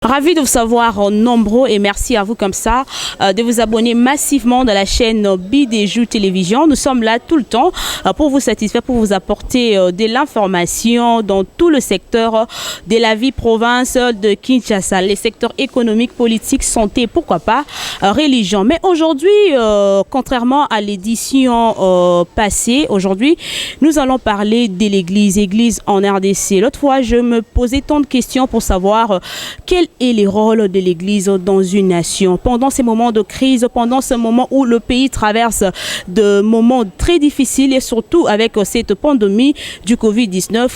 Ravi de vous savoir nombreux et merci à vous comme ça de vous abonner massivement dans la chaîne Bidéjou Télévision. Nous sommes là tout le temps pour vous satisfaire, pour vous apporter de l'information dans tout le secteur de la vie province de Kinshasa, les secteurs économiques, politiques, santé, pourquoi pas, religion. Mais aujourd'hui, contrairement à l'édition passée, aujourd'hui, nous allons parler de l'église en RDC. L'autre fois, je me posais tant de questions pour savoir quel est le rôle de l'église dans une nation pendant ces moments de crise, pendant ce moment où le pays traverse de moments très difficiles et surtout avec cette pandémie du Covid-19.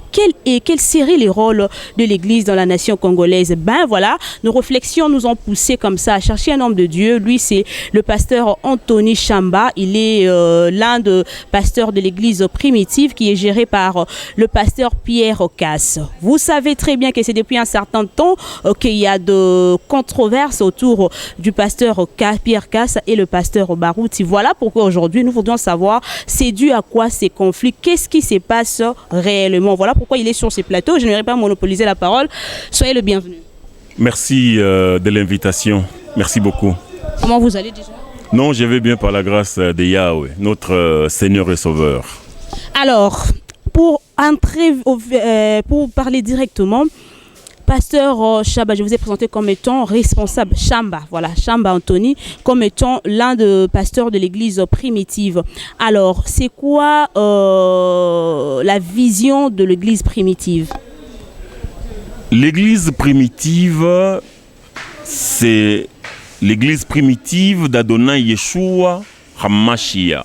Quel serait le rôle de l'église dans la nation congolaise? Ben voilà, nos réflexions nous ont poussé comme ça à chercher un homme de Dieu. Lui, c'est le pasteur Anthony Chamba. Il est l'un des pasteurs de l'église primitive qui est géré par le pasteur Pierre Casse. Vous savez très bien que c'est depuis un certain temps qu'il y a de controverses autour du pasteur Pierre Casse et le pasteur Barouti. Voilà pourquoi aujourd'hui nous voudrions savoir c'est dû à quoi ces conflits, qu'est-ce qui se passe réellement. Voilà pourquoi il est sur ces plateaux. Je n'aimerais pas monopoliser la parole. Soyez le bienvenu. Merci de l'invitation. Merci beaucoup. Comment vous allez déjà? Non, je vais bien par la grâce de Yahweh, notre Seigneur et Sauveur. Alors, pour parler directement, pasteur Chamba, je vous ai présenté comme étant responsable, Chamba Anthony, comme étant l'un des pasteurs de l'église primitive. Alors, c'est quoi la vision de l'église primitive? L'église primitive, c'est l'église primitive d'Adonai Yeshua HaMashiach.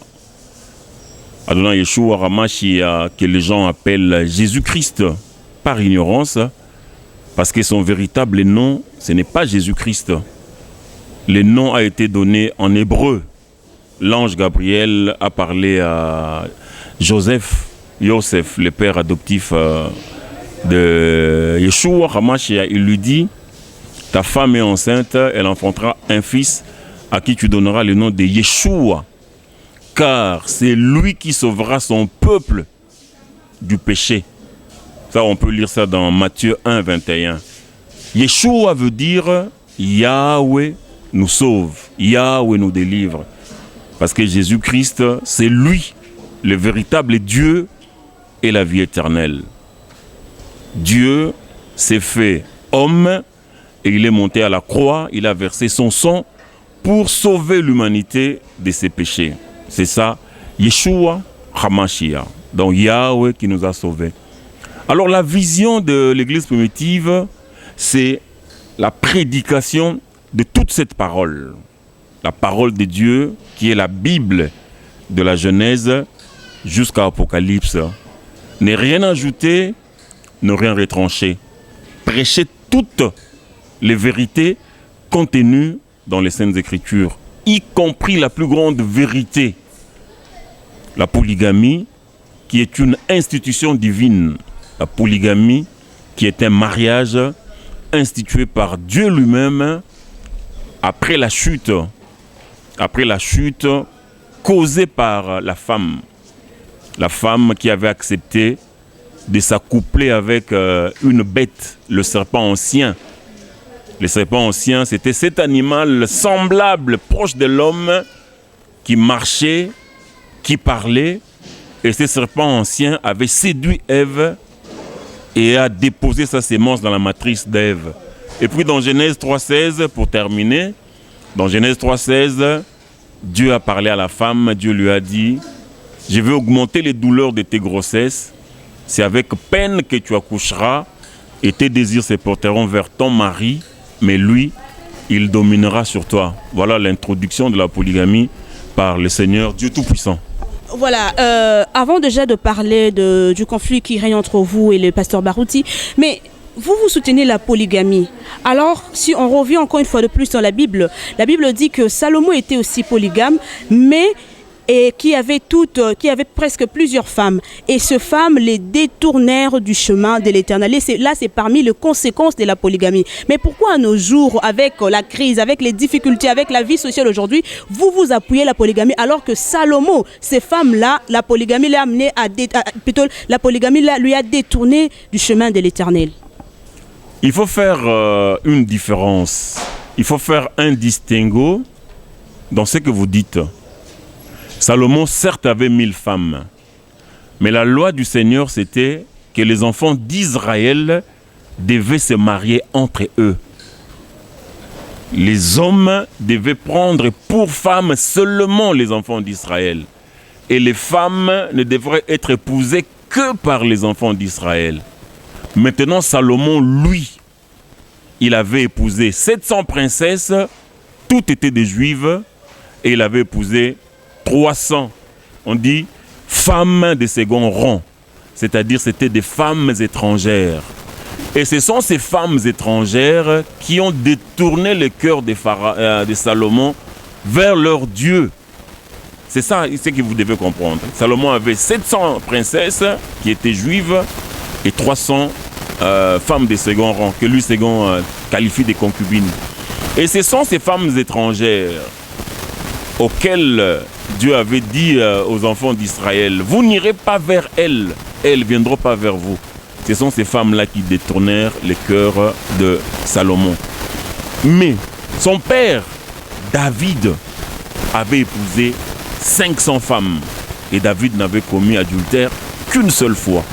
Adonai Yeshua HaMashiach, que les gens appellent Jésus-Christ par ignorance. Parce que son véritable nom, ce n'est pas Jésus-Christ. Le nom a été donné en hébreu. L'ange Gabriel a parlé à Yosef, le père adoptif de Yeshua HaMashiach. Il lui dit, ta femme est enceinte, elle enfantera un fils à qui tu donneras le nom de Yeshua. Car c'est lui qui sauvera son peuple du péché. Ça, on peut lire ça dans Matthieu 1, 21. Yeshua veut dire Yahweh nous sauve, Yahweh nous délivre. Parce que Jésus-Christ, c'est lui, le véritable Dieu et la vie éternelle. Dieu s'est fait homme et il est monté à la croix, il a versé son sang pour sauver l'humanité de ses péchés. C'est ça, Yeshua HaMashiach, donc Yahweh qui nous a sauvés. Alors la vision de l'église primitive, c'est la prédication de toute cette parole. La parole de Dieu qui est la Bible de la Genèse jusqu'à Apocalypse. Ne rien ajouter, ne rien retrancher. Prêcher toutes les vérités contenues dans les Saintes Écritures, y compris la plus grande vérité, la polygamie, qui est une institution divine. La polygamie, qui est un mariage institué par Dieu lui-même après la chute causée par la femme qui avait accepté de s'accoupler avec une bête, le serpent ancien. Le serpent ancien, c'était cet animal semblable, proche de l'homme, qui marchait, qui parlait, et ce serpent ancien avait séduit Ève et a déposé sa sémence dans la matrice d'Ève. Et puis dans Genèse 3,16, pour terminer, dans Genèse 3,16, Dieu a parlé à la femme, Dieu lui a dit, je vais augmenter les douleurs de tes grossesses, c'est avec peine que tu accoucheras, et tes désirs se porteront vers ton mari, mais lui, il dominera sur toi. Voilà l'introduction de la polygamie par le Seigneur Dieu Tout-Puissant. Voilà, avant déjà de parler du conflit qui règne entre vous et le pasteur Barouti, mais vous soutenez la polygamie. Alors, si on revient encore une fois de plus dans la Bible dit que Salomon était aussi polygame, mais qui avait presque plusieurs femmes. Et ces femmes les détournèrent du chemin de l'Éternel. Là, c'est parmi les conséquences de la polygamie. Mais pourquoi à nos jours, avec la crise, avec les difficultés, avec la vie sociale aujourd'hui, vous appuyez la polygamie alors que Salomon, ces femmes-là, la polygamie l'a amené la polygamie lui a détourné du chemin de l'Éternel? Il faut faire une différence. Il faut faire un distinguo dans ce que vous dites. Salomon, certes, avait 1000 femmes. Mais la loi du Seigneur, c'était que les enfants d'Israël devaient se marier entre eux. Les hommes devaient prendre pour femmes seulement les enfants d'Israël. Et les femmes ne devraient être épousées que par les enfants d'Israël. Maintenant, Salomon, lui, il avait épousé 700 princesses, toutes étaient des juives, et il avait épousé 300, on dit, femmes de second rang. C'est-à-dire c'était des femmes étrangères. Et ce sont ces femmes étrangères qui ont détourné le cœur de Salomon vers leur Dieu. C'est ça ce que vous devez comprendre. Salomon avait 700 princesses qui étaient juives et 300 femmes de second rang, que lui second qualifie de concubines. Et ce sont ces femmes étrangères auxquelles Dieu avait dit aux enfants d'Israël, vous n'irez pas vers elles, elles ne viendront pas vers vous. Ce sont ces femmes-là qui détournèrent le cœur de Salomon. Mais son père, David, avait épousé 500 femmes. Et David n'avait commis adultère qu'une seule fois.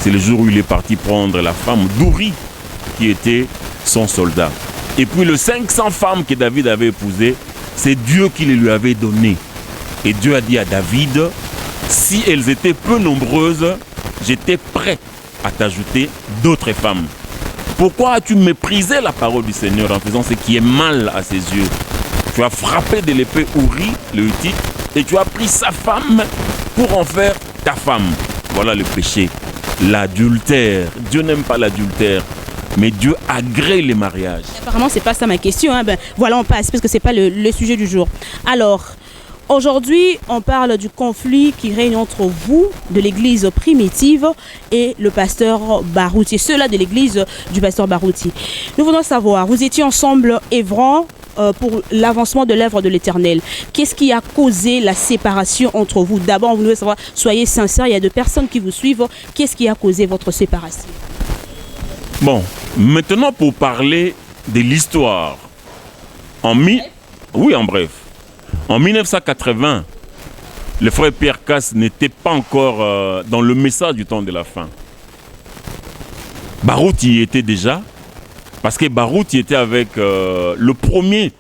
C'est le jour où il est parti prendre la femme d'Uri, qui était son soldat. Et puis les 500 femmes que David avait épousées, c'est Dieu qui les lui avait données. Et Dieu a dit à David, si elles étaient peu nombreuses, j'étais prêt à t'ajouter d'autres femmes. Pourquoi as-tu méprisé la parole du Seigneur en faisant ce qui est mal à ses yeux? Tu as frappé de l'épée Uri, le Hittite, et tu as pris sa femme pour en faire ta femme. Voilà le péché, l'adultère. Dieu n'aime pas l'adultère, mais Dieu agrée les mariages. Apparemment, c'est pas ça ma question. Hein. Ben, voilà, on passe parce que c'est pas le sujet du jour. Alors, aujourd'hui, on parle du conflit qui règne entre vous, de l'église primitive, et le pasteur Barouti. Ceux-là de l'église du pasteur Barouti. Nous voulons savoir, vous étiez ensemble œuvrant pour l'avancement de l'œuvre de l'Éternel. Qu'est-ce qui a causé la séparation entre vous? D'abord, on voulait savoir, soyez sincères, il y a deux personnes qui vous suivent. Qu'est-ce qui a causé votre séparation? Bon, maintenant pour parler de l'histoire. Oui, en bref. En 1980, le frère Pierre Casse n'était pas encore dans le message du temps de la fin. Barouti y était déjà, parce que Barouti était avec le premier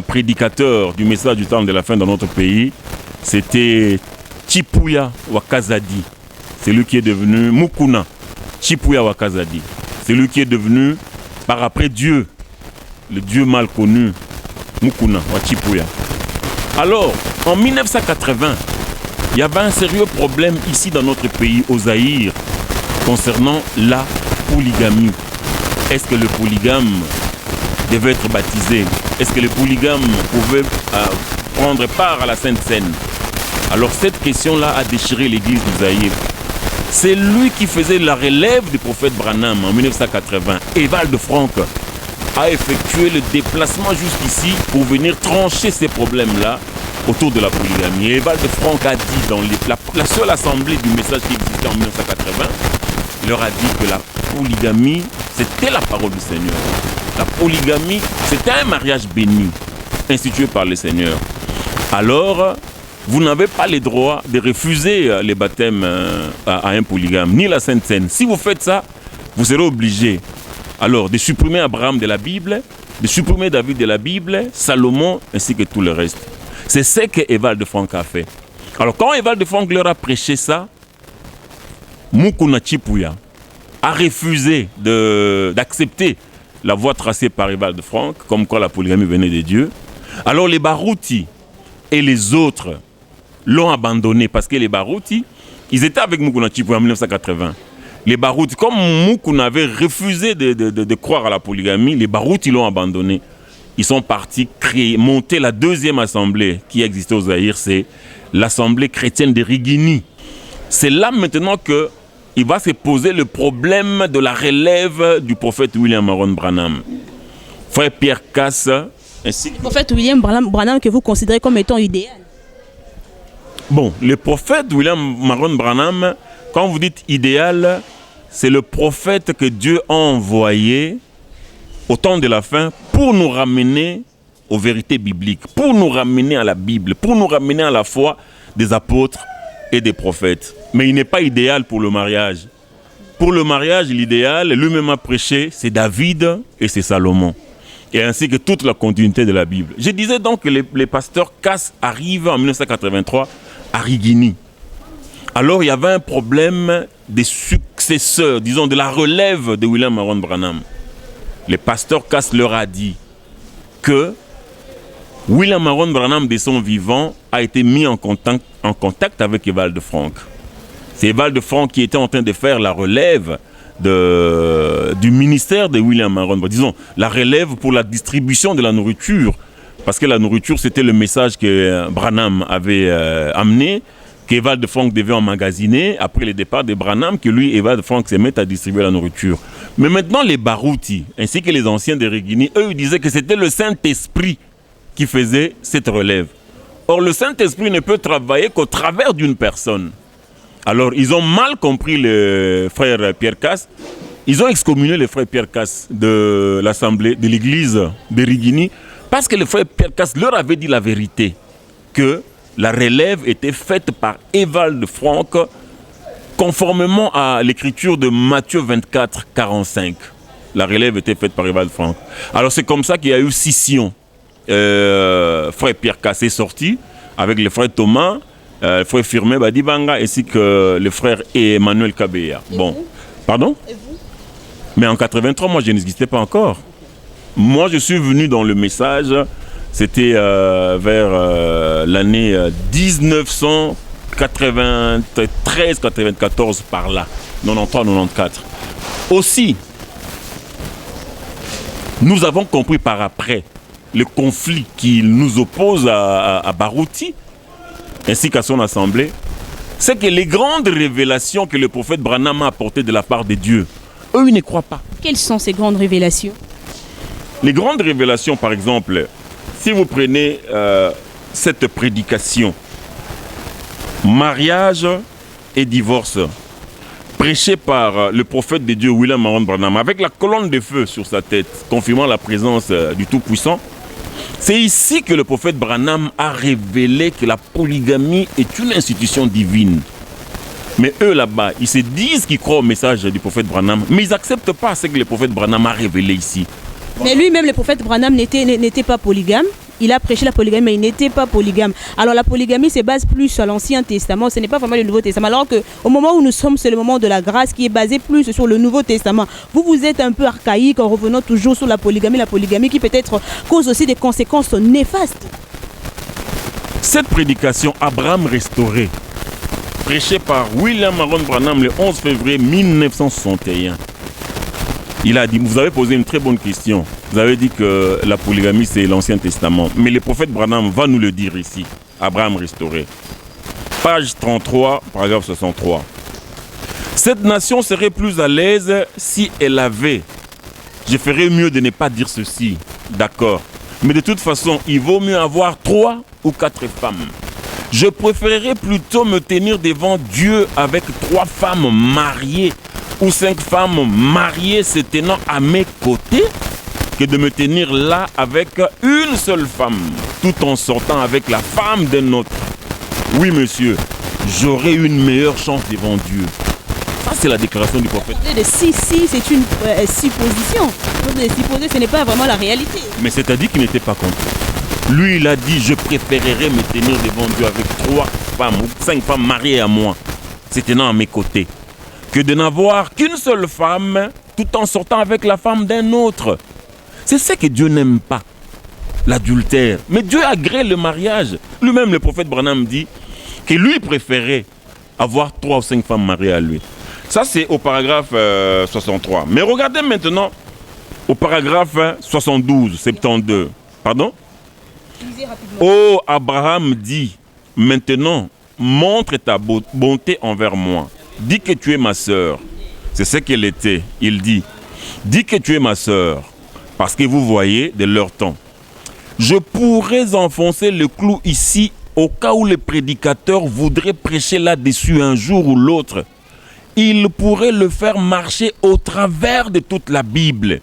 prédicateur du message du temps de la fin dans notre pays. C'était Chipuya Wakazadi. C'est lui qui est devenu Mukuna. Chipuya Wakazadi. C'est lui qui est devenu, par après Dieu, le Dieu mal connu, Mukuna wa Chipuya. Alors, en 1980, il y avait un sérieux problème ici dans notre pays, au Zaïre, concernant la polygamie. Est-ce que le polygame devait être baptisé? Est-ce que le polygame pouvait prendre part à la Sainte Seine? Alors cette question-là a déchiré l'église du Zaïre. C'est lui qui faisait la relève du prophète Branham en 1980. Evald Frank a effectué le déplacement jusqu'ici pour venir trancher ces problèmes-là autour de la polygamie. Et Evald Frank a dit dans la seule assemblée du message qui existait en 1980, il leur a dit que la polygamie, c'était la parole du Seigneur. La polygamie, c'était un mariage béni, institué par le Seigneur. Alors, vous n'avez pas le droit de refuser les baptêmes à un polygame, ni la Sainte Seine. Si vous faites ça, vous serez obligé alors de supprimer Abraham de la Bible, de supprimer David de la Bible, Salomon, ainsi que tout le reste. C'est ce que Evald Frank a fait. Alors quand Evald Frank leur a prêché ça, Mukuna Chipuya a refusé d'accepter la voie tracée par Evald Frank, comme quoi la polygamie venait de Dieu. Alors les Barouti et les autres l'ont abandonné, parce que les Barouti, ils étaient avec Mukuna Chipuya en 1980. Les Barouti, comme Mukuna avait refusé de croire à la polygamie, les Barouti l'ont abandonné. Ils sont partis monter la deuxième assemblée qui existait au Zaïre, c'est l'assemblée chrétienne de Rigini. C'est là maintenant qu'il va se poser le problème de la relève du prophète William Maron Branham. Frère Pierre Casse, ainsi que... Le prophète William Branham que vous considérez comme étant idéal. Bon, le prophète William Maron Branham, quand vous dites idéal, c'est le prophète que Dieu a envoyé au temps de la fin pour nous ramener aux vérités bibliques, pour nous ramener à la Bible, pour nous ramener à la foi des apôtres et des prophètes. Mais il n'est pas idéal pour le mariage. Pour le mariage, l'idéal, lui-même a prêché, c'est David et c'est Salomon. Et ainsi que toute la continuité de la Bible. Je disais donc que les pasteurs Cass arrivent en 1983 à Rigini. Alors il y avait un problème des successeurs, disons de la relève de William Aaron Branham. Les pasteurs Cass leur a dit que William Aaron Branham, de son vivant, a été mis en contact avec Ewald Frank. C'est Ewald Frank qui était en train de faire la relève du ministère de William Aaron. Disons, la relève pour la distribution de la nourriture. Parce que la nourriture, c'était le message que Branham avait amené, qu'Ewald Frank devait emmagasiner après le départ de Branham, que lui, Ewald Frank, se met à distribuer la nourriture. Mais maintenant, les Barouti, ainsi que les anciens de Rigini, eux, ils disaient que c'était le Saint-Esprit qui faisait cette relève. Or, le Saint-Esprit ne peut travailler qu'au travers d'une personne. Alors, ils ont mal compris le frère Pierre Cass. Ils ont excommunié le frère Pierre Cass de l'assemblée, de l'église de Rigini, parce que le frère Pierre Cass leur avait dit la vérité, que la relève était faite par Ewald Frank, conformément à l'écriture de Matthieu 24, 45. La relève était faite par Ewald Frank. Alors, c'est comme ça qu'il y a eu scission. Frère Pierre Cass est sorti avec le frère Thomas, le frère Firmin Badibanga ainsi que le frère Emmanuel Kabeya. Bon, pardon? Et vous? Mais en 83, moi je n'existais pas encore. Moi je suis venu dans le message, c'était vers l'année 1993-94 par là, 93-94. Aussi, nous avons compris par après le conflit qui nous oppose à Barouti, ainsi qu'à son assemblée, c'est que les grandes révélations que le prophète Branham a apportées de la part de Dieu, eux, ils ne croient pas. Quelles sont ces grandes révélations? Les grandes révélations, par exemple, si vous prenez cette prédication, mariage et divorce, prêchée par le prophète de Dieu, William Aaron Branham, avec la colonne de feu sur sa tête, confirmant la présence du Tout-Puissant, c'est ici que le prophète Branham a révélé que la polygamie est une institution divine. Mais eux là-bas, ils se disent qu'ils croient au message du prophète Branham, mais ils n'acceptent pas ce que le prophète Branham a révélé ici. Mais lui-même, le prophète Branham n'était pas polygame. Il a prêché la polygamie, mais il n'était pas polygame. Alors la polygamie se base plus sur l'Ancien Testament, ce n'est pas vraiment le Nouveau Testament. Alors qu'au moment où nous sommes, c'est le moment de la grâce qui est basé plus sur le Nouveau Testament. Vous êtes un peu archaïque en revenant toujours sur la polygamie qui peut-être cause aussi des conséquences néfastes. Cette prédication, Abraham restauré, prêchée par William Aaron Branham le 11 février 1961. Il a dit, vous avez posé une très bonne question. Vous avez dit que la polygamie, c'est l'Ancien Testament. Mais le prophète Branham va nous le dire ici. Abraham restauré. Page 33, paragraphe 63. Cette nation serait plus à l'aise si elle avait. Je ferais mieux de ne pas dire ceci. D'accord. Mais de toute façon, il vaut mieux avoir 3 ou 4 femmes. Je préférerais plutôt me tenir devant Dieu avec 3 femmes mariées ou 5 femmes mariées se tenant à mes côtés que de me tenir là avec une seule femme, tout en sortant avec la femme d'un autre. Oui, monsieur, j'aurai une meilleure chance devant Dieu. Ça, c'est la déclaration du prophète. Si, c'est une supposition. Supposer, ce n'est pas vraiment la réalité. Mais c'est-à-dire qu'il n'était pas contre. Lui, il a dit, je préférerais me tenir devant Dieu avec 3 femmes ou 5 femmes mariées à moi, se tenant à mes côtés, que de n'avoir qu'une seule femme, tout en sortant avec la femme d'un autre. C'est ce que Dieu n'aime pas, l'adultère. Mais Dieu agrée le mariage. Lui-même, le prophète Branham dit que lui préférait avoir 3 ou 5 femmes mariées à lui. Ça, c'est au paragraphe 63. Mais regardez maintenant au paragraphe 72, 72. Pardon? Oh, Abraham dit, maintenant, montre ta bonté envers moi. Dis que tu es ma sœur. C'est ce qu'elle était. Il dit, dis que tu es ma sœur. Parce que vous voyez, de leur temps, je pourrais enfoncer le clou ici au cas où le prédicateur voudrait prêcher là-dessus un jour ou l'autre il pourrait le faire marcher au travers de toute la Bible.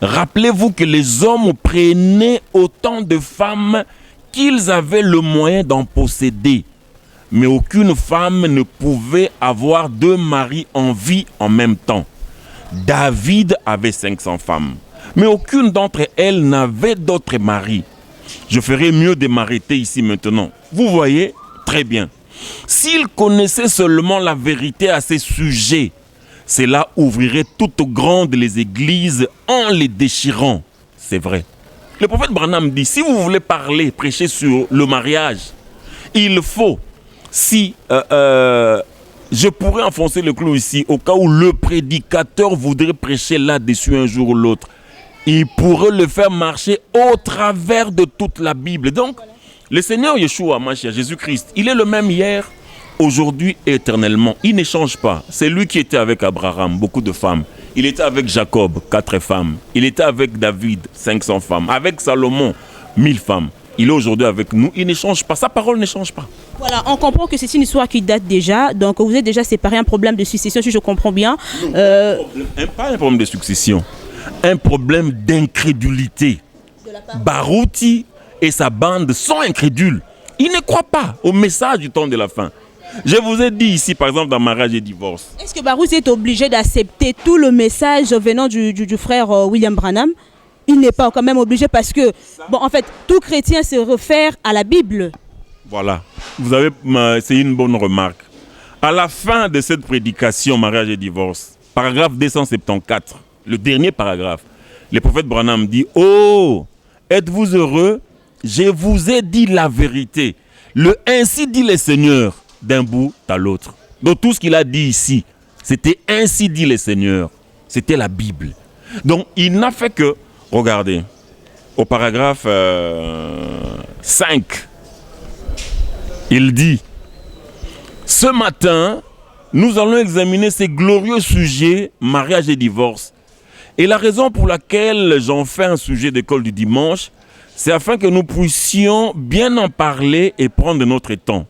Rappelez-vous que les hommes prenaient autant de femmes qu'ils avaient le moyen d'en posséder. Mais aucune femme ne pouvait avoir 2 maris en vie en même temps. David avait 500 femmes, mais aucune d'entre elles n'avait d'autres maris. Je ferais mieux de m'arrêter ici maintenant. Vous voyez, très bien. S'il connaissait seulement la vérité à ces sujets, cela ouvrirait toutes grandes les églises en les déchirant. C'est vrai. Le prophète Branham dit, si vous voulez parler, prêcher sur le mariage, il faut, je pourrais enfoncer le clou ici, au cas où le prédicateur voudrait prêcher là-dessus un jour ou l'autre, il pourrait le faire marcher au travers de toute la Bible. Donc, le Seigneur Yeshua HaMashiach, Jésus-Christ, il est le même hier, aujourd'hui et éternellement. Il ne change pas. C'est lui qui était avec Abraham, beaucoup de femmes. Il était avec Jacob, 4 femmes. Il était avec David, 500 femmes. Avec Salomon, 1000 femmes. Il est aujourd'hui avec nous. Il ne change pas. Sa parole ne change pas. Voilà, on comprend que c'est une histoire qui date déjà. Donc, vous êtes déjà séparés, un problème de succession, si je comprends bien. Non, pas un problème de succession. Un problème d'incrédulité. Barouti et sa bande sont incrédules. Ils ne croient pas au message du temps de la fin. Je vous ai dit ici, par exemple, dans mariage et divorce. Est-ce que Barouti est obligé d'accepter tout le message venant du frère William Branham? Il n'est pas quand même obligé parce que, bon, en fait, tout chrétien se réfère à la Bible. Voilà. C'est une bonne remarque. À la fin de cette prédication, mariage et divorce, paragraphe 274, le dernier paragraphe, le prophète Branham dit, « Oh, êtes-vous heureux? Je vous ai dit la vérité. Le ainsi dit le Seigneur d'un bout à l'autre. » Donc tout ce qu'il a dit ici, c'était ainsi dit le Seigneur. C'était la Bible. Donc il n'a fait que, regardez, au paragraphe 5, il dit, « Ce matin, nous allons examiner ces glorieux sujets, mariage et divorce. Et la raison pour laquelle j'en fais un sujet d'école du dimanche, c'est afin que nous puissions bien en parler et prendre notre temps.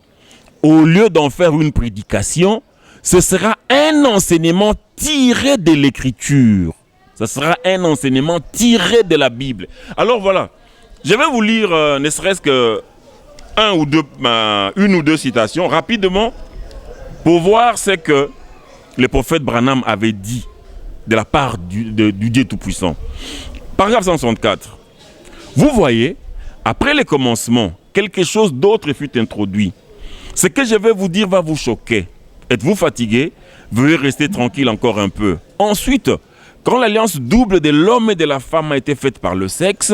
Au lieu d'en faire une prédication, ce sera un enseignement tiré de l'Écriture. Ce sera un enseignement tiré de la Bible. » Alors voilà, je vais vous lire ne serait-ce que une ou deux citations rapidement pour voir ce que le prophète Branham avait dit de la part du Dieu Tout-Puissant. Paragraphe 164. Vous voyez, après le commencement, quelque chose d'autre fut introduit. Ce que je vais vous dire va vous choquer. Êtes-vous fatigué? Veuillez rester tranquille encore un peu. Ensuite, quand l'alliance double de l'homme et de la femme a été faite par le sexe,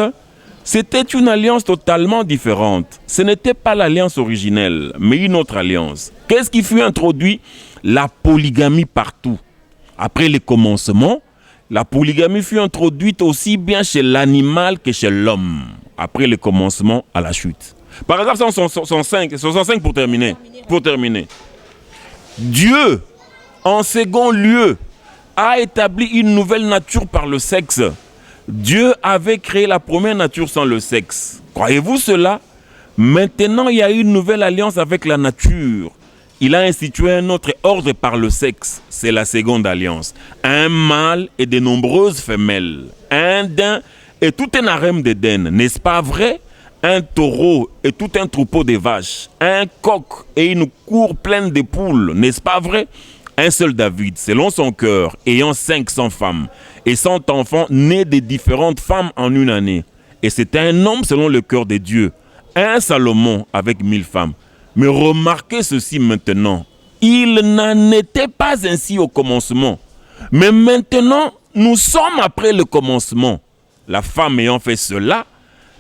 c'était une alliance totalement différente. Ce n'était pas l'alliance originelle, mais une autre alliance. Qu'est-ce qui fut introduit? La polygamie partout. Après le commencement, la polygamie fut introduite aussi bien chez l'animal que chez l'homme. Après le commencement à la chute. Paragraphe 165 pour terminer. Dieu, en second lieu, a établi une nouvelle nature par le sexe. Dieu avait créé la première nature sans le sexe. Croyez-vous cela? Maintenant, il y a une nouvelle alliance avec la nature. Il a institué un autre ordre par le sexe. C'est la seconde alliance. Un mâle et de nombreuses femelles. Un daim et tout un harem d'Éden. N'est-ce pas vrai? Un taureau et tout un troupeau de vaches. Un coq et une cour pleine de poules. N'est-ce pas vrai? Un seul David, selon son cœur, ayant 500 femmes et 100 enfants nés de différentes femmes en une année. Et c'était un homme selon le cœur de Dieu. Un Salomon avec 1000 femmes. Mais remarquez ceci maintenant. Il n'en était pas ainsi au commencement. Mais maintenant, nous sommes après le commencement. La femme ayant fait cela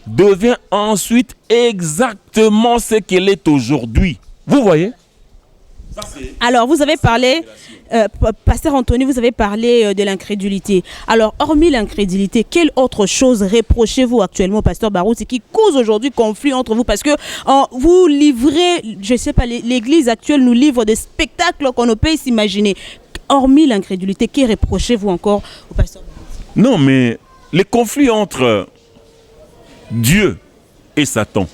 devient ensuite exactement ce qu'elle est aujourd'hui. Vous voyez? Alors, vous avez parlé, Pasteur Anthony, vous avez parlé de l'incrédulité. Alors, hormis l'incrédulité, quelle autre chose reprochez-vous actuellement, Pasteur Barouti, qui cause aujourd'hui conflit entre vous? Parce que vous livrez, je ne sais pas, l'Église actuelle nous livre des spectacles qu'on ne peut s'imaginer. Hormis l'incrédulité, que reprochez-vous encore au Pasteur Barouti? Non, mais les conflits entre Dieu et Satan,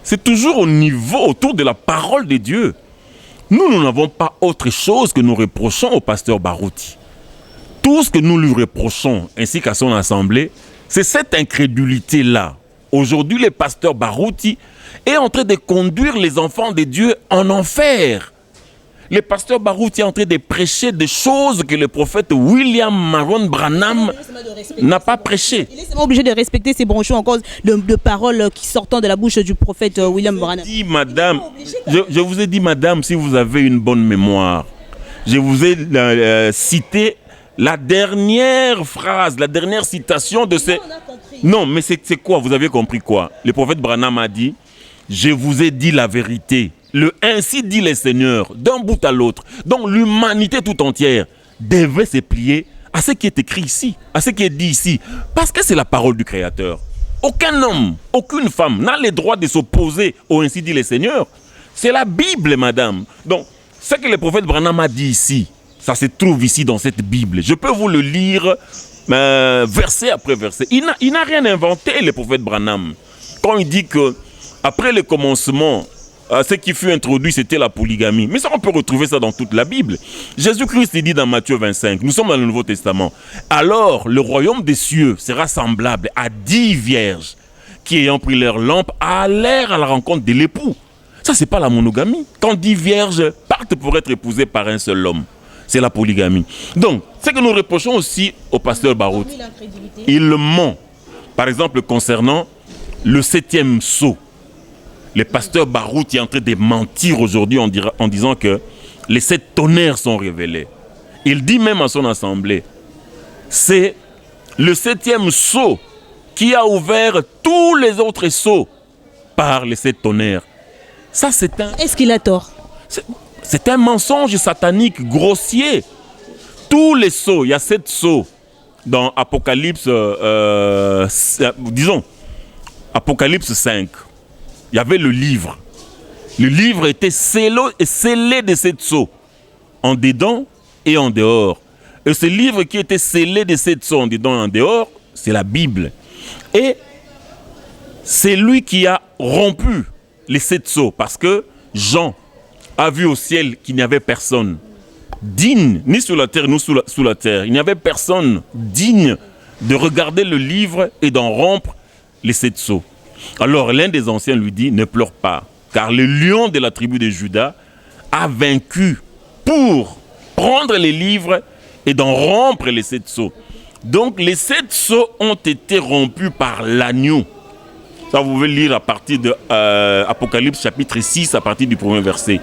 c'est toujours au niveau, autour de la parole de Dieu. Nous n'avons pas autre chose que nous reprochons au pasteur Barouti. Tout ce que nous lui reprochons, ainsi qu'à son assemblée, c'est cette incrédulité-là. Aujourd'hui, le pasteur Barouti est en train de conduire les enfants de Dieu en enfer. Le pasteur Barouti est en train de prêcher des choses que le prophète William Marion Branham n'a pas prêché. Il est seulement obligé de respecter ces bronchons en cause de paroles qui sortant de la bouche du prophète William Branham. Je vous ai dit, madame, si vous avez une bonne mémoire, je vous ai cité la dernière phrase, la dernière citation de ces... Non, mais c'est quoi? Vous avez compris quoi? Le prophète Branham a dit, je vous ai dit la vérité. Le ainsi dit le Seigneur, d'un bout à l'autre. Donc l'humanité tout entière devait se plier à ce qui est écrit ici, à ce qui est dit ici. Parce que c'est la parole du Créateur. Aucun homme, aucune femme n'a le droit de s'opposer au ainsi dit le Seigneur. C'est la Bible, madame. Donc, ce que le prophète Branham a dit ici, ça se trouve ici dans cette Bible. Je peux vous le lire verset après verset. Il n'a rien inventé, le prophète Branham. Quand il dit que après le commencement, ce qui fut introduit, c'était la polygamie. Mais ça, on peut retrouver ça dans toute la Bible. Jésus-Christ dit dans Matthieu 25, nous sommes dans le Nouveau Testament. Alors, le royaume des cieux sera semblable à 10 vierges qui, ayant pris leur lampe, allèrent à la rencontre de l'époux. Ça, c'est pas la monogamie. Quand 10 vierges partent pour être épousées par un seul homme, c'est la polygamie. Donc, ce que nous reprochons aussi au pasteur Barouti, il ment. Par exemple, concernant le 7e sceau. Le pasteur Barouti est en train de mentir aujourd'hui en disant que les 7 tonnerres sont révélés. Il dit même à son assemblée, c'est le 7e sceau qui a ouvert tous les autres sceaux par les 7 tonnerres. Ça, c'est un... Est-ce qu'il a tort? C'est un mensonge satanique grossier. Tous les sceaux, il y a 7 sceaux dans Apocalypse, disons, Apocalypse 5. Il y avait le livre. Le livre était scellé de 7 sceaux, en dedans et en dehors. Et ce livre qui était scellé de 7 sceaux en dedans et en dehors, c'est la Bible. Et c'est lui qui a rompu les 7 sceaux, parce que Jean a vu au ciel qu'il n'y avait personne digne, ni sur la terre, ni sous la terre. Il n'y avait personne digne de regarder le livre et d'en rompre les 7 sceaux. Alors l'un des anciens lui dit, ne pleure pas, car le lion de la tribu de Juda a vaincu pour prendre les livres et d'en rompre les 7 sceaux. Donc les 7 sceaux ont été rompus par l'agneau. Ça, vous pouvez lire à partir de Apocalypse chapitre 6, à partir du premier verset.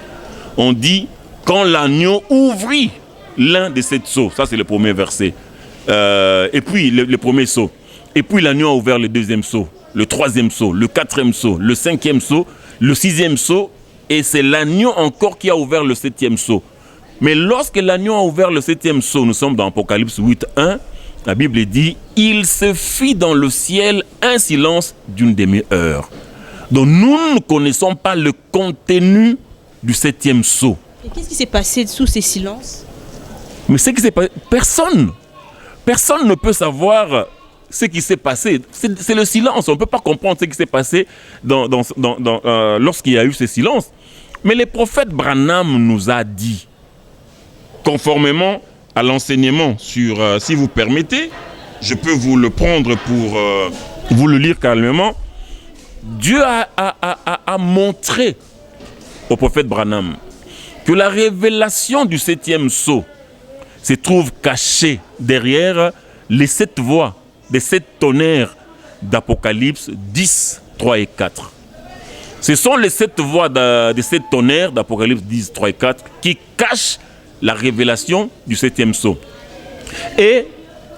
On dit, quand l'agneau ouvrit l'un de 7 sceaux, ça c'est le premier verset, et puis le premier sceau, et puis l'agneau a ouvert le deuxième sceau, le troisième sceau, le quatrième sceau, le cinquième sceau, le sixième sceau, et c'est l'agneau encore qui a ouvert le 7e sceau. Mais lorsque l'agneau a ouvert le 7e sceau, nous sommes dans Apocalypse 8, 1, la Bible dit, il se fit dans le ciel un silence d'une demi-heure. Donc nous ne connaissons pas le contenu du 7e sceau. Et qu'est-ce qui s'est passé sous ces silences? Mais ce qui s'est passé, personne ne peut savoir ce qui s'est passé. C'est le silence. On ne peut pas comprendre ce qui s'est passé lorsqu'il y a eu ce silence. Mais le prophète Branham nous a dit, conformément à l'enseignement sur, si vous permettez, je peux vous le prendre pour vous le lire calmement. Dieu a montré au prophète Branham que la révélation du 7e sceau se trouve cachée derrière les 7 voix des 7 tonnerres d'Apocalypse 10, 3 et 4. Ce sont les 7 voix des 7 tonnerres d'Apocalypse 10, 3 et 4 qui cachent la révélation du 7e sceau. Et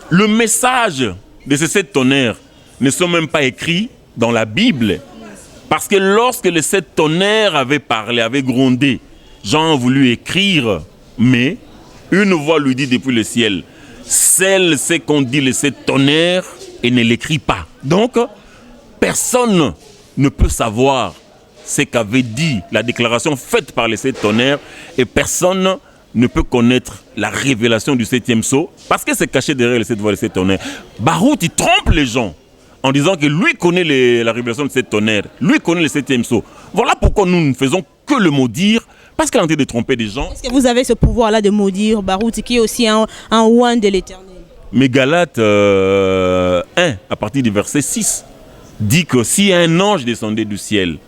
le message de ces 7 tonnerres ne sont même pas écrits dans la Bible. Parce que lorsque les 7 tonnerres avaient parlé, avaient grondé, Jean a voulu écrire, mais une voix lui dit depuis le ciel, celle c'est qu'on dit les 7 tonnerres et ne l'écrit pas. Donc, personne ne peut savoir ce qu'avait dit la déclaration faite par les 7 tonnerres et personne ne peut connaître la révélation du 7e sceau parce que c'est caché derrière les 7 voix des 7 tonnerres. Barouti trompe les gens en disant que lui connaît la révélation de 7 tonnerres, lui connaît le 7e sceau. Voilà pourquoi nous ne faisons que le maudire parce qu'elle est en train de tromper des gens. Est-ce que vous avez ce pouvoir-là de maudire Barouti, qui est aussi un one de l'Éternel? Mais Galates 1, à partir du verset 6, dit que si un ange descendait du ciel,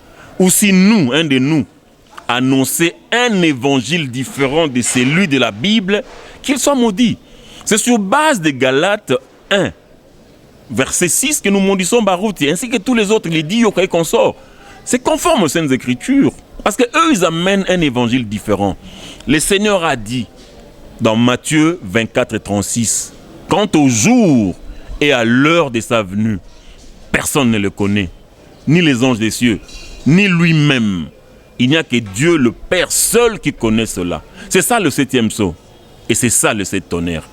ou si nous, un de nous, annonçait un évangile différent de celui de la Bible, qu'il soit maudit. C'est sur base de Galates 1, verset 6, que nous maudissons Barouti, ainsi que tous les autres, les 10 yokai qu'on sort. C'est conforme aux Saintes Écritures, parce qu'eux, ils amènent un évangile différent. Le Seigneur a dit, dans Matthieu 24 et 36, quant au jour et à l'heure de sa venue, personne ne le connaît, ni les anges des cieux, ni lui-même. Il n'y a que Dieu le Père seul qui connaît cela. C'est ça le 7e sceau. Et c'est ça le 7 tonnerres.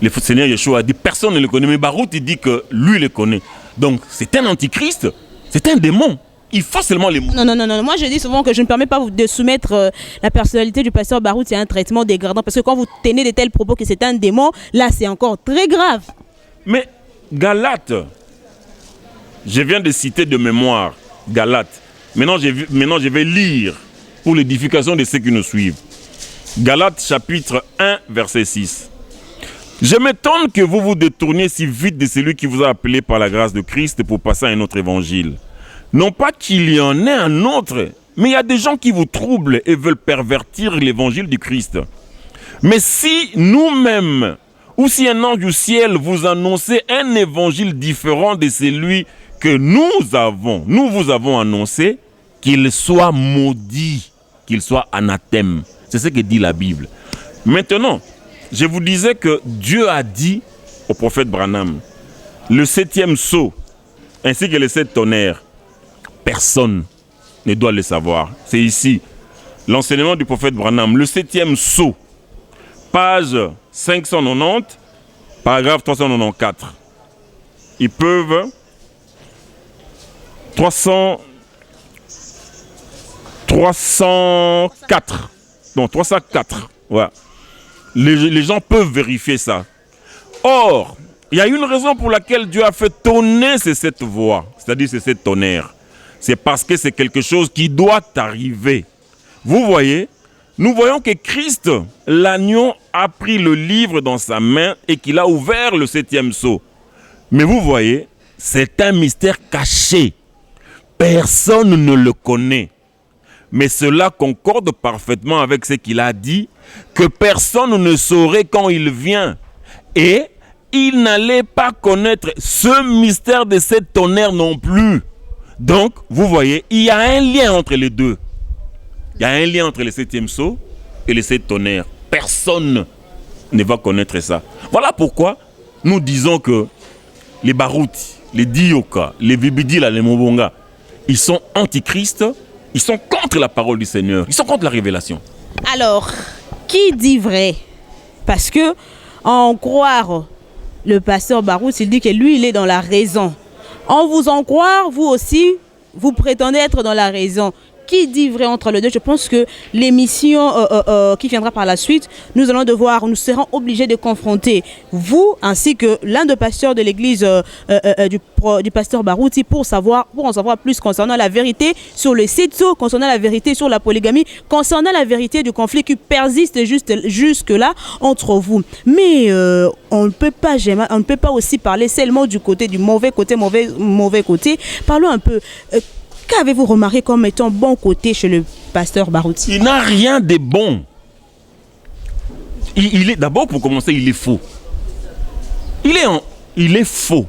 Le Seigneur Yeshua a dit, personne ne le connaît, mais Barouti dit que lui le connaît. Donc c'est un antichrist, c'est un démon. Il faut seulement les mots. Non. Moi, je dis souvent que je ne permets pas de soumettre la personnalité du pasteur Barouti à un traitement dégradant. Parce que quand vous tenez de tels propos que c'est un démon, là, c'est encore très grave. Mais Galates, je viens de citer de mémoire Galates. Maintenant, je vais lire pour l'édification de ceux qui nous suivent. Galates chapitre 1, verset 6. Je m'étonne que vous vous détourniez si vite de celui qui vous a appelé par la grâce de Christ pour passer à un autre évangile. Non pas qu'il y en ait un autre, mais il y a des gens qui vous troublent et veulent pervertir l'évangile du Christ. Mais si nous-mêmes, ou si un ange du ciel vous annonçait un évangile différent de celui que nous vous avons annoncé, qu'il soit maudit, qu'il soit anathème. C'est ce que dit la Bible. Maintenant, je vous disais que Dieu a dit au prophète Branham, le 7e sceau, ainsi que les 7 tonnerres, personne ne doit le savoir. C'est ici, l'enseignement du prophète Branham, le 7e sceau, page 590, paragraphe 394. Ils peuvent 304. Non, 304. Voilà. Les gens peuvent vérifier ça. Or, il y a une raison pour laquelle Dieu a fait tonner ces 7 voix, c'est-à-dire ces 7 tonnerres. C'est parce que c'est quelque chose qui doit arriver. Vous voyez, nous voyons que Christ, l'agneau, a pris le livre dans sa main et qu'il a ouvert le 7e sceau. Mais vous voyez, c'est un mystère caché. Personne ne le connaît. Mais cela concorde parfaitement avec ce qu'il a dit, que personne ne saurait quand il vient. Et il n'allait pas connaître ce mystère de 7 tonnerres non plus. Donc, vous voyez, il y a un lien entre les deux. Il y a un lien entre le 7e sceau et les 7 tonnerres. Personne ne va connaître ça. Voilà pourquoi nous disons que les Barouti, les Diyoka, les Bibidila, les Mobonga, ils sont antichristes, ils sont contre la parole du Seigneur, ils sont contre la révélation. Alors, qui dit vrai? Parce que, en croire le pasteur Barouti, il dit que lui, il est dans la raison. En vous en croire, vous aussi, vous prétendez être dans la raison. Qui dit vrai entre les deux? Je pense que l'émission qui viendra par la suite, nous serons obligés de confronter vous ainsi que l'un des pasteurs de l'église du pasteur Barouti pour en savoir plus concernant la vérité sur le sitio, concernant la vérité sur la polygamie, concernant la vérité du conflit qui persiste jusque-là entre vous. Mais on ne peut pas aussi parler seulement du côté du mauvais côté. Parlons un peu. Qu'avez-vous remarqué comme étant bon côté chez le pasteur Barouti? Il n'a rien de bon. Il est d'abord, pour commencer, il est faux. Il est faux.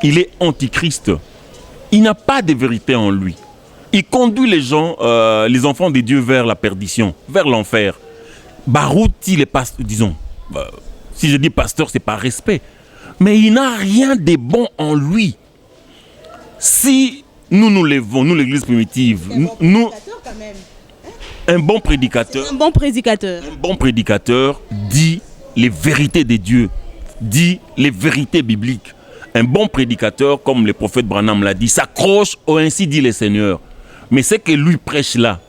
Il est antichrist. Il n'a pas de vérité en lui. Il conduit les gens, les enfants de Dieu vers la perdition, vers l'enfer. Barouti, les pasteurs, disons, si je dis pasteur, c'est par respect. Mais il n'a rien de bon en lui. Si nous lèvons, nous l'église primitive, un bon prédicateur dit les vérités de Dieu, dit les vérités bibliques. Un bon prédicateur, comme le prophète Branham l'a dit, s'accroche au ainsi dit le Seigneur. Mais ce que lui prêche là,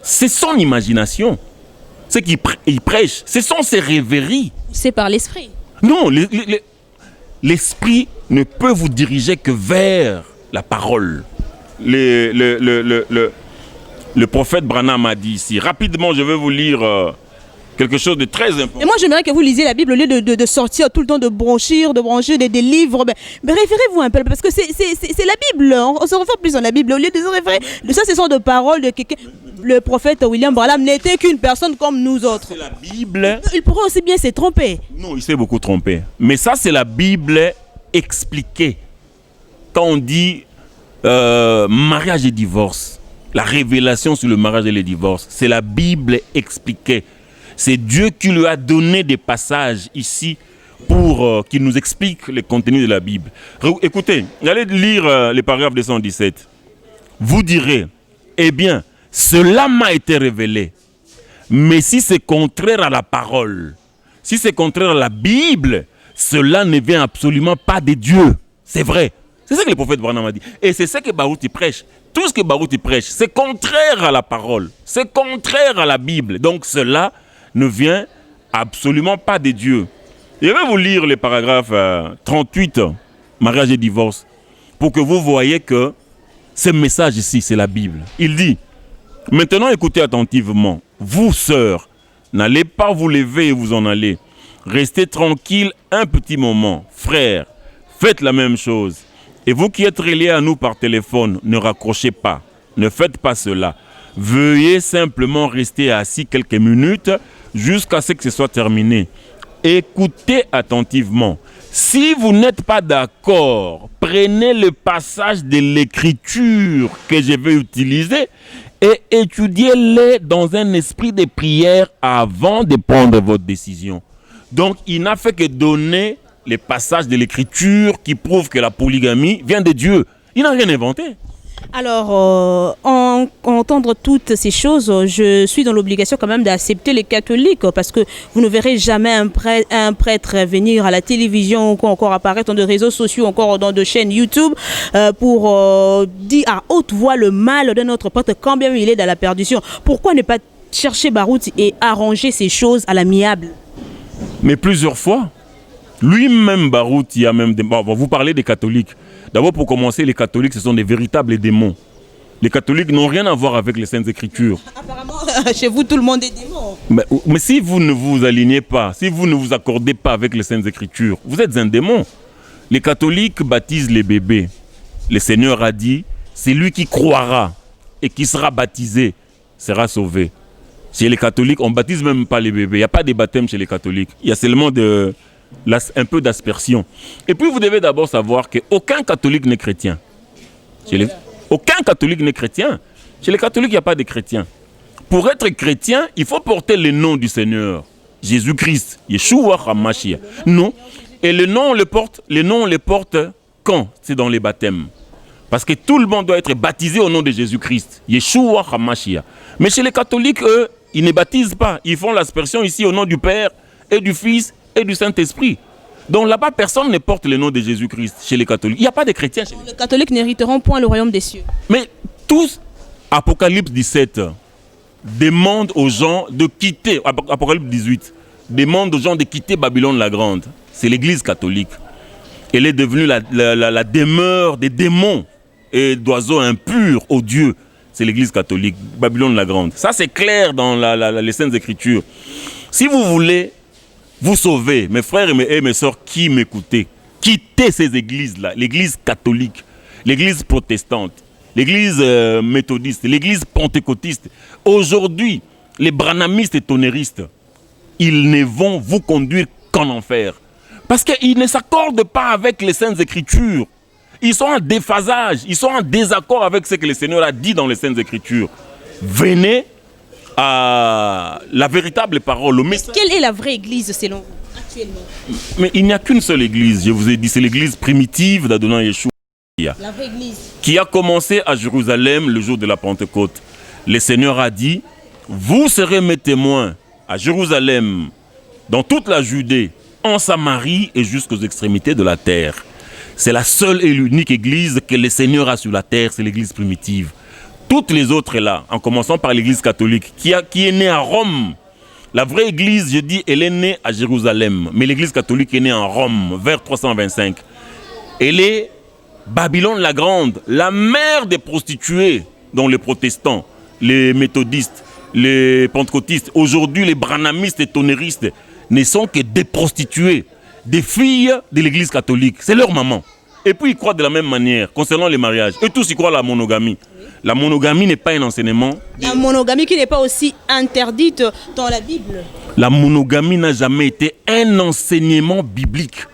c'est son imagination. Ce qu'il prêche, ce sont ses rêveries. C'est par l'esprit. Non, l'esprit ne peut vous diriger que vers la parole. le prophète Branham a dit ici. Rapidement, je vais vous lire quelque chose de très important. Et moi, j'aimerais que vous lisiez la Bible au lieu de sortir tout le temps de brancher des livres. Mais référez-vous un peu, parce que c'est la Bible. On se réfère plus dans la Bible. Au lieu de se référer, ça, ce sont des paroles de quelqu'un. Le prophète William Branham n'était qu'une personne comme nous autres. C'est la Bible. Il pourrait aussi bien se tromper. Non, il s'est beaucoup trompé. Mais ça, c'est la Bible expliquée. Quand on dit mariage et divorce, la révélation sur le mariage et le divorce, c'est la Bible expliquée. C'est Dieu qui lui a donné des passages ici pour qu'il nous explique les contenus de la Bible. Écoutez, allez lire les paragraphes 217. Vous direz, eh bien, cela m'a été révélé. Mais si c'est contraire à la parole, si c'est contraire à la Bible, cela ne vient absolument pas de Dieu. C'est vrai. C'est ça que le prophète Branham a dit. Et c'est ça que Baruti prêche. Tout ce que Baruti prêche, c'est contraire à la parole. C'est contraire à la Bible. Donc cela ne vient absolument pas de Dieu. Je vais vous lire les paragraphes 38, mariage et divorce, pour que vous voyez que ce message ici, c'est la Bible. Il dit, maintenant écoutez attentivement, vous sœurs, n'allez pas vous lever et vous en aller. Restez tranquille un petit moment. Frères, faites la même chose. Et vous qui êtes reliés à nous par téléphone, ne raccrochez pas. Ne faites pas cela. Veuillez simplement rester assis quelques minutes jusqu'à ce que ce soit terminé. Écoutez attentivement. Si vous n'êtes pas d'accord, prenez le passage de l'écriture que je vais utiliser et étudiez-le dans un esprit de prière avant de prendre votre décision. Donc, il n'a fait que donner les passages de l'écriture qui prouvent que la polygamie vient de Dieu. Il n'a rien inventé. Alors, entendre toutes ces choses, je suis dans l'obligation quand même d'accepter les catholiques, parce que vous ne verrez jamais un prêtre venir à la télévision ou encore apparaître dans des réseaux sociaux, encore dans des chaînes YouTube pour dire à haute voix le mal de notre prêtre quand bien il est dans la perdition. Pourquoi ne pas chercher Baruti et arranger ces choses à l'amiable? Mais plusieurs fois. Lui-même, Baruti, a même... vous parlez des catholiques. D'abord, pour commencer, les catholiques, ce sont des véritables démons. Les catholiques n'ont rien à voir avec les Saintes Écritures. Apparemment, chez vous, tout le monde est démon. Mais si vous ne vous alignez pas, si vous ne vous accordez pas avec les Saintes Écritures, vous êtes un démon. Les catholiques baptisent les bébés. Le Seigneur a dit, c'est lui qui croira et qui sera baptisé, sera sauvé. Chez les catholiques, on ne baptise même pas les bébés. Il n'y a pas de baptême chez les catholiques. Il y a seulement un peu d'aspersion. Et puis vous devez d'abord savoir qu'aucun catholique n'est chrétien. Aucun catholique n'est chrétien. Chez les catholiques, il n'y a pas de chrétiens. Pour être chrétien, il faut porter le nom du Seigneur. Jésus-Christ, Yeshua HaMashiach. Non. Et le nom, on le porte quand? C'est dans les baptêmes. Parce que tout le monde doit être baptisé au nom de Jésus-Christ. Yeshua HaMashiach. Mais chez les catholiques, eux, ils ne baptisent pas. Ils font l'aspersion ici au nom du Père et du Fils et du Saint-Esprit. Donc là-bas, personne ne porte le nom de Jésus-Christ chez les catholiques. Il n'y a pas de chrétiens chez les catholiques. Les catholiques n'hériteront point le royaume des cieux. Mais tous, Apocalypse 17, demande aux gens de quitter, Apocalypse 18, demande aux gens de quitter Babylone la Grande. C'est l'église catholique. Elle est devenue la demeure des démons et d'oiseaux impurs aux dieux. C'est l'église catholique, Babylone la Grande. Ça, c'est clair dans les Saintes Écritures. Si vous voulez vous sauver, mes frères et mes sœurs qui m'écoutez, quittez ces églises-là, l'église catholique, l'église protestante, l'église méthodiste, l'église pentecôtiste. Aujourd'hui, les branhamistes et tonnéristes, ils ne vont vous conduire qu'en enfer. Parce qu'ils ne s'accordent pas avec les Saintes Écritures. Ils sont en déphasage, ils sont en désaccord avec ce que le Seigneur a dit dans les Saintes Écritures. Venez à la véritable parole. Quelle est la vraie église selon vous actuellement? Mais il n'y a qu'une seule église, je vous ai dit, c'est l'église primitive d'Adonai Yeshua. La vraie église. Qui a commencé à Jérusalem le jour de la Pentecôte. Le Seigneur a dit, vous serez mes témoins à Jérusalem, dans toute la Judée, en Samarie et jusqu'aux extrémités de la terre. C'est la seule et l'unique église que le Seigneur a sur la terre, c'est l'église primitive. Toutes les autres là, en commençant par l'église catholique, qui est née à Rome. La vraie église, je dis, elle est née à Jérusalem, mais l'église catholique est née en Rome, vers 325. Elle est Babylone la Grande, la mère des prostituées, dont les protestants. les méthodistes, les pentecôtistes, aujourd'hui les branhamistes et tonnéristes ne sont que des prostituées, des filles de l'église catholique. C'est leur maman. Et puis ils croient de la même manière concernant les mariages. Et tous ils croient à la monogamie. La monogamie n'est pas un enseignement. La monogamie qui n'est pas aussi interdite dans la Bible. La monogamie n'a jamais été un enseignement biblique.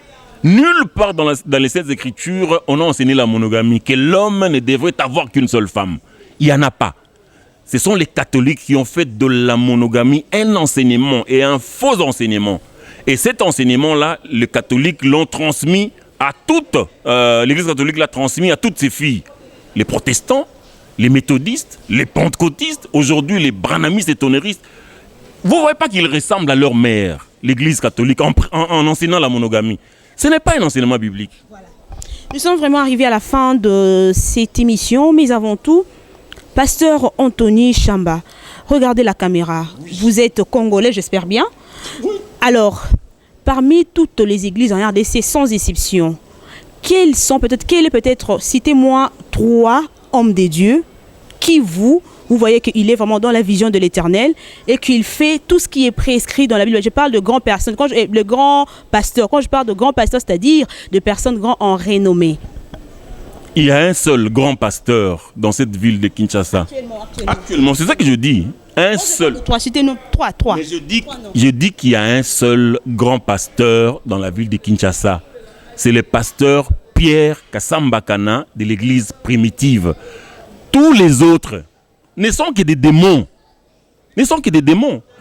Nulle part dans les Saintes Écritures, on a enseigné la monogamie, que l'homme ne devrait avoir qu'une seule femme. Il n'y en a pas. Ce sont les catholiques qui ont fait de la monogamie un enseignement et un faux enseignement. Et cet enseignement-là, les catholiques l'ont transmis à toutes, l'Église catholique l'a transmis à toutes ses filles. Les protestants, les méthodistes, les pentecôtistes, aujourd'hui les branhamistes et tonnéristes. Vous ne voyez pas qu'ils ressemblent à leur mère, l'Église catholique, en enseignant la monogamie. Ce n'est pas un enseignement biblique. Voilà. Nous sommes vraiment arrivés à la fin de cette émission, mais avant tout, Pasteur Anthony Chamba, regardez la caméra. Oui. Vous êtes congolais, j'espère bien. Oui. Alors, parmi toutes les églises en RDC, sans exception, citez-moi 3 hommes de Dieu qui vous voyez qu'il est vraiment dans la vision de l'Éternel et qu'il fait tout ce qui est prescrit dans la Bible. Je parle de grandes personnes, quand je parle de grands pasteurs, c'est-à-dire de personnes grands en renommée. Il y a un seul grand pasteur dans cette ville de Kinshasa. Actuellement, c'est ça que je dis. Un seul. Citez-nous 3. Mais je dis qu'il y a un seul grand pasteur dans la ville de Kinshasa. C'est le pasteur Pierre Kassambakana de l'église primitive. Tous les autres ne sont que des démons.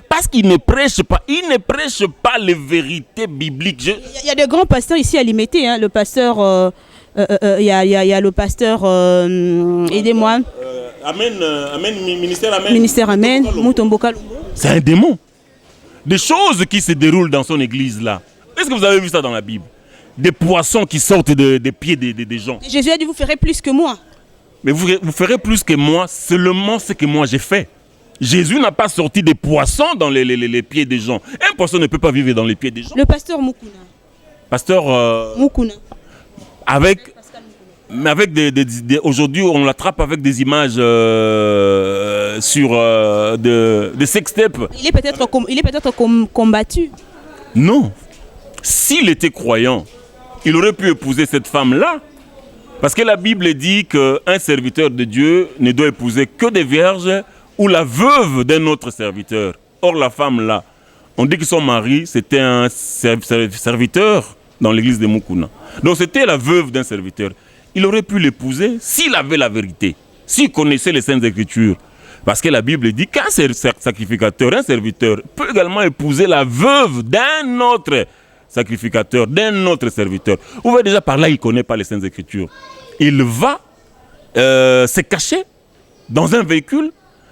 Parce qu'ils ne prêchent pas. Ils ne prêchent pas les vérités bibliques. Il y a des grands pasteurs ici à Limité. Hein, le pasteur... Il y a le pasteur, aidez-moi. Ministère Amen. Mutomboka Lumbo. C'est un démon. Des choses qui se déroulent dans son église là. Est-ce que vous avez vu ça dans la Bible? Des poissons qui sortent des pieds des gens. Jésus a dit vous ferez plus que moi. Mais vous ferez plus que moi, seulement ce que moi j'ai fait. Jésus n'a pas sorti des poissons dans les pieds des gens. Un poisson ne peut pas vivre dans les pieds des gens. Le pasteur Mukuna. Pasteur Mukuna. Mais avec aujourd'hui, on l'attrape avec des images sur de sextapes. Il est peut-être combattu. Non. S'il était croyant, il aurait pu épouser cette femme-là. Parce que la Bible dit qu'un serviteur de Dieu ne doit épouser que des vierges ou la veuve d'un autre serviteur. Or, la femme-là, on dit que son mari, c'était un serviteur dans l'église de Mukuna. Donc, c'était la veuve d'un serviteur. Il aurait pu l'épouser s'il avait la vérité, s'il connaissait les Saintes Écritures. Parce que la Bible dit qu'un sacrificateur, un serviteur, peut également épouser la veuve d'un autre sacrificateur, d'un autre serviteur. Vous voyez déjà par là, il ne connaît pas les Saintes Écritures. Il va se cacher dans un véhicule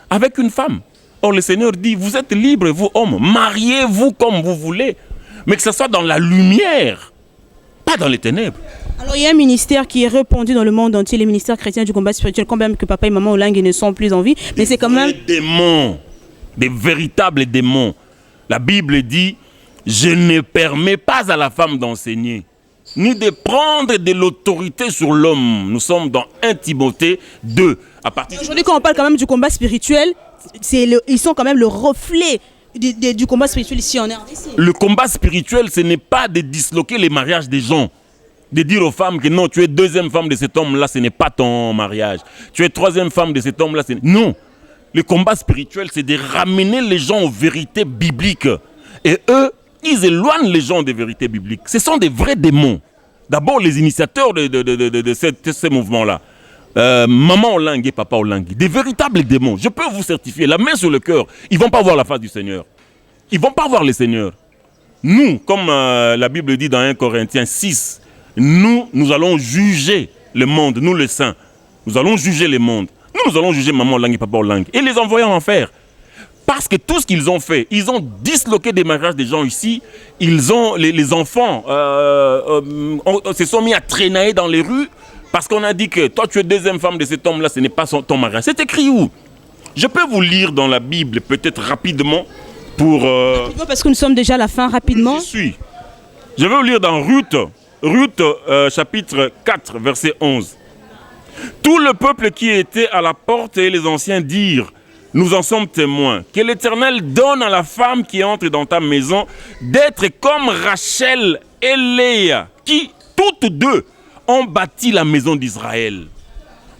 avec une femme. Or, le Seigneur dit, vous êtes libres, vous hommes, mariez-vous comme vous voulez, mais que ce soit dans la lumière, pas dans les ténèbres. Alors, il y a un ministère qui est répandu dans le monde entier, les ministères chrétiens du combat spirituel, quand même que papa et maman Olangue ne sont plus en vie, mais c'est quand même... Des démons, des véritables démons. La Bible dit, je ne permets pas à la femme d'enseigner, ni de prendre de l'autorité sur l'homme. Nous sommes dans 1 Timothée 2. Aujourd'hui, quand on parle quand même du combat spirituel, ils sont quand même le reflet du combat spirituel ici en RDC. Le combat spirituel, ce n'est pas de disloquer les mariages des gens. De dire aux femmes que non, tu es deuxième femme de cet homme-là, ce n'est pas ton mariage. Tu es troisième femme de cet homme-là, non. Le combat spirituel, c'est de ramener les gens aux vérités bibliques. Et eux, ils éloignent les gens des vérités bibliques. Ce sont des vrais démons. D'abord, les initiateurs de ces mouvements-là. Maman Olangue et papa Olangue. Des véritables démons. Je peux vous certifier, la main sur le cœur, ils ne vont pas voir la face du Seigneur. Ils ne vont pas voir le Seigneur. Nous, comme la Bible dit dans 1 Corinthiens 6, nous allons juger le monde, nous les saints. Nous allons juger le monde. Nous allons juger maman Olangue et papa Olangue. Et les envoyer en enfer. Parce que tout ce qu'ils ont fait, ils ont disloqué des mariages des gens ici. Ils ont, les enfants se sont mis à traîner dans les rues. Parce qu'on a dit que toi tu es deuxième femme de cet homme-là, ce n'est pas ton mariage. C'est écrit où? Je peux vous lire dans la Bible, peut-être rapidement, pour... Parce que nous sommes déjà à la fin, rapidement. Je vais vous lire dans Ruth, chapitre 4, verset 11. Tout le peuple qui était à la porte et les anciens dirent, nous en sommes témoins, que l'Éternel donne à la femme qui entre dans ta maison d'être comme Rachel et Léa, qui, toutes deux, ont bâti la maison d'Israël.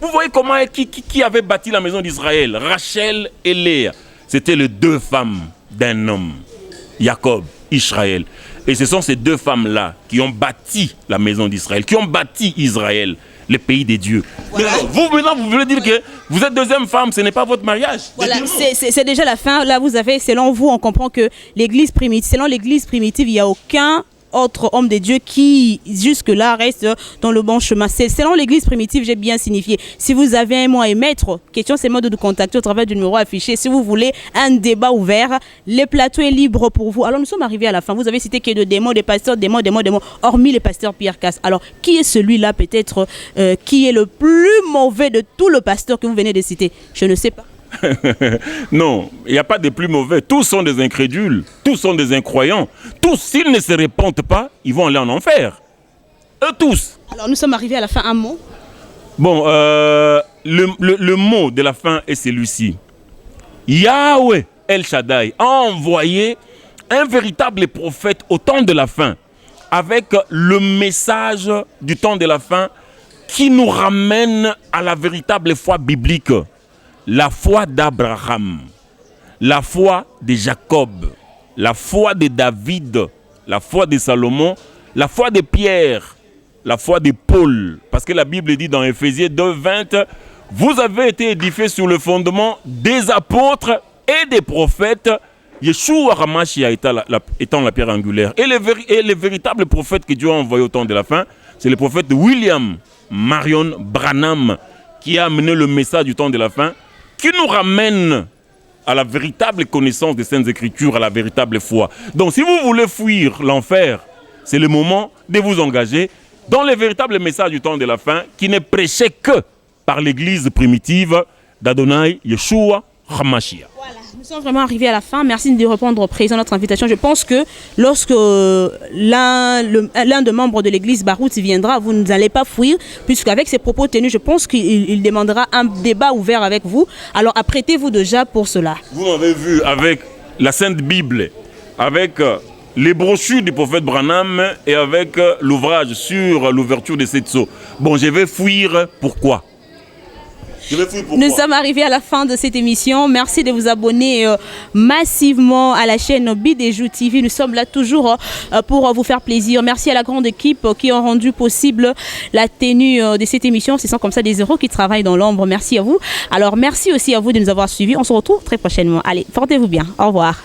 Vous voyez comment, qui avait bâti la maison d'Israël? Rachel et Léa. C'était les deux femmes d'un homme, Jacob, Israël. Et ce sont ces deux femmes-là qui ont bâti la maison d'Israël, qui ont bâti Israël, le pays des dieux. Voilà. Vous, maintenant, vous voulez dire que vous êtes deuxième femme, ce n'est pas votre mariage. Voilà, c'est déjà la fin. Là, vous avez, selon vous, on comprend que l'Église primitive, selon l'Église primitive, il n'y a aucun autre homme de Dieu qui jusque-là reste dans le bon chemin. C'est selon l'Église primitive, j'ai bien signifié. Si vous avez un mot à émettre, question c'est moi de nous contacter au travers du numéro affiché. Si vous voulez un débat ouvert, le plateau est libre pour vous. Alors nous sommes arrivés à la fin. Vous avez cité que de démons, des pasteurs, démons, hormis les pasteurs Pierre Casse. Alors qui est celui-là peut-être qui est le plus mauvais de tout le pasteur que vous venez de citer? Je ne sais pas. Non, il n'y a pas de plus mauvais. Tous sont des incrédules, tous sont des incroyants. Tous, s'ils ne se répandent pas, ils vont aller en enfer. Eux tous. Alors nous sommes arrivés à la fin, un mot. Bon, le mot de la fin est celui-ci. Yahweh El Shaddai a envoyé un véritable prophète au temps de la fin, avec le message du temps de la fin qui nous ramène à la véritable foi biblique. La foi d'Abraham, la foi de Jacob, la foi de David, la foi de Salomon, la foi de Pierre, la foi de Paul. Parce que la Bible dit dans Éphésiens 2:20, vous avez été édifiés sur le fondement des apôtres et des prophètes, Yeshua HaMashiach étant la pierre angulaire. Et les véritables prophètes que Dieu a envoyés au temps de la fin, c'est le prophète William Marion Branham qui a amené le message du temps de la fin, qui nous ramène à la véritable connaissance des Saintes Écritures, à la véritable foi. Donc si vous voulez fuir l'enfer, c'est le moment de vous engager dans le véritable message du temps de la fin qui n'est prêché que par l'église primitive d'Adonai Yeshua HaMashiach. Voilà, nous sommes vraiment arrivés à la fin. Merci de répondre présent à notre invitation. Je pense que lorsque l'un des membres de l'église Barout viendra, vous n'allez pas fuir, puisqu'avec ses propos tenus, je pense qu'il demandera un débat ouvert avec vous. Alors apprêtez-vous déjà pour cela. Vous m'avez vu avec la Sainte Bible, avec les brochures du prophète Branham et avec l'ouvrage sur l'ouverture de cette sceaux. Bon, je vais fuir, pourquoi? Nous sommes arrivés à la fin de cette émission. Merci de vous abonner massivement à la chaîne Bidejou TV. Nous sommes là toujours pour vous faire plaisir. Merci à la grande équipe qui a rendu possible la tenue de cette émission. Ce sont comme ça des héros qui travaillent dans l'ombre. Merci à vous. Alors merci aussi à vous de nous avoir suivis. On se retrouve très prochainement. Allez, portez-vous bien. Au revoir.